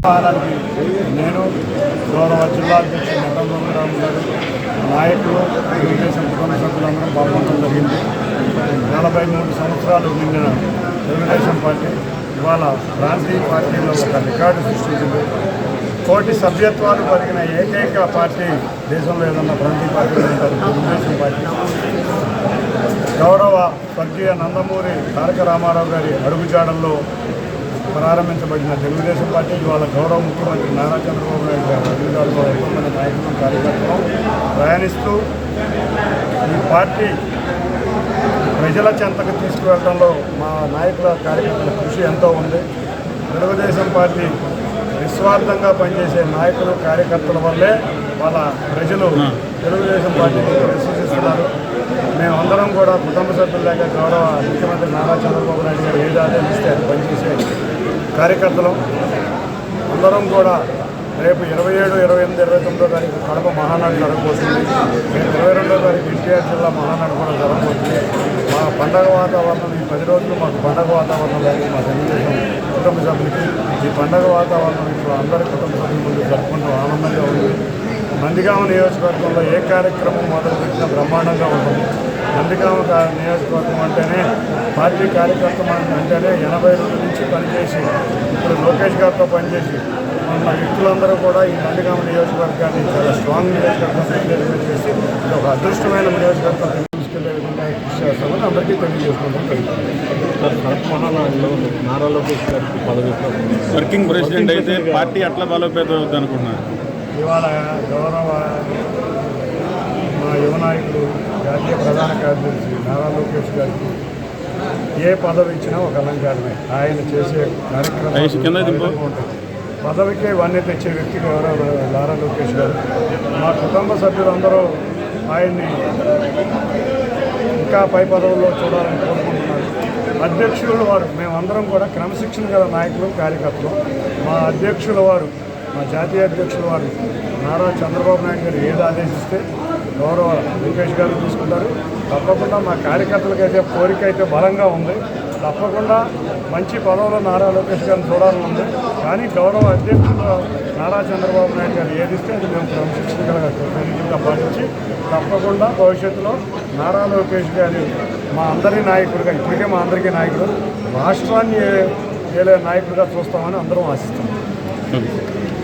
వారానికి నేను గౌరవ జిల్లా అధ్యక్షుడు నెట్టంరాము గారు నాయకులు తెలుగుదేశం కుటుంబ సభ్యులందరం పాల్గొనడం జరిగింది. 43 సంవత్సరాలు నిండిన తెలుగుదేశం పార్టీ ఇవాళ ప్రాంతీయ పార్టీలో ఒక రికార్డు సృష్టించింది. కోటి సభ్యత్వాలు కలిగిన ఏకైక పార్టీ దేశంలో ఏదన్నా ప్రాంతీయ పార్టీలు ఉంటారు తెలుగుదేశం పార్టీ. గౌరవ స్వర్గీయ నందమూరి తారక రామారావు గారి అడుగుజాడల్లో ప్రారంభించబడిన తెలుగుదేశం పార్టీ ఇవాళ గౌరవ ముఖ్యమంత్రి నారా చంద్రబాబు నాయుడు గారు అడుగుజాడల్లో ఎక్కువ మంది నాయకులు కార్యకర్తలు ప్రయాణిస్తూ ఈ పార్టీ ప్రజల చెంతకు తీసుకువెళ్ళడంలో మా నాయకుల కార్యకర్తల కృషి ఎంతో ఉంది. తెలుగుదేశం పార్టీ నిస్వార్థంగా పనిచేసే నాయకులు కార్యకర్తల వల్లే వాళ్ళ ప్రజలు తెలుగుదేశం పార్టీని విశ్వసిస్తున్నారు. మేమందరం కూడా కుటుంబ సభ్యుల్లాగా గౌరవ ముఖ్యమంత్రి నారా చంద్రబాబు నాయుడు గారు ఏది ఆదేశిస్తే అది పనిచేసే కార్యకర్తలు అందరం కూడా రేపు 27, 28, 29 తారీఖు కడప మహానాడు జరగబోతుంది. రేపు 22వ తారీఖు ఎన్టీఆర్ జిల్లా మహానాడు కూడా జరగబోతుంది. మా పండగ వాతావరణం ఈ 10 రోజులు మాకు పండగ వాతావరణం లేదు. మా తెలుగుదేశం కుటుంబ సభ్యులకి ఈ పండగ వాతావరణం ఇప్పుడు అందరి కుటుంబ సభ్యుల ముందు జరుపుకుంటూ ఆనందంగా ఉంది. నందిగామ నియోజకవర్గంలో ఏ కార్యక్రమం మొదలుపెట్టినా బ్రహ్మాండంగా ఉంటుంది. నందిగామ నియోజకవర్గం అంటేనే పార్టీ కార్యకర్త అంటేనే 82 నుంచి పనిచేసి ఇప్పుడు లోకేష్ గారితో పనిచేసి మన వ్యక్తులందరూ కూడా ఈ నందిగామ నియోజకవర్గాన్ని చాలా స్ట్రాంగ్ నియోజకవర్గం చేసి ఒక అదృష్టమైన నియోజకవర్గం తీసుకెళ్లే విధంగా కృషి చేస్తామని అందరికీ తెలియజేసుకుంటాం. నారా లోకేష్ గారికి పదవి వర్కింగ్ ప్రెసిడెంట్ అయితే పార్టీ అట్లా బలోపేతం అవుతుంది అనుకున్నారు. ఇవాళ గౌరవ మా యువ నాయకుడు జాతీయ ప్రధాన కార్యదర్శి నారా లోకేష్ గారికి ఏ పదవి ఇచ్చినా ఒక అలంకారమే. ఆయన చేసే కార్యక్రమం పదవికే వన్నీ తెచ్చే వ్యక్తి గౌరవ నారా లోకేష్ గారు. మా కుటుంబ సభ్యులందరూ ఆయన్ని ఇంకా పై పదవుల్లో చూడాలని కోరుకుంటున్నారు. అధ్యక్షుల వారు మేమందరం కూడా క్రమశిక్షణ గల నాయకులు కార్యకర్తలు. మా అధ్యక్షుల వారు మా జాతీయ అధ్యక్షుల వారు నారా చంద్రబాబు నాయుడు గారు ఏది ఆదేశిస్తే గౌరవ లోకేష్ గారు తీసుకుంటారు. తప్పకుండా మా కార్యకర్తలకైతే కోరిక అయితే బలంగా ఉంది. తప్పకుండా మంచి పదవులో నారా లోకేష్ గారిని చూడాలని ఉంది. కానీ గౌరవ అధ్యక్షులు నారా చంద్రబాబు నాయుడు గారు ఏదిస్తే అది మేము క్రమశిక్షణగా పాటించి తప్పకుండా భవిష్యత్తులో నారా లోకేష్ గారి మా అందరి నాయకుడిగా ఇప్పటికే మా అందరికీ నాయకుడు రాష్ట్రాన్ని ఏలే నాయకుడిగా చూస్తామని అందరం ఆశిస్తాం.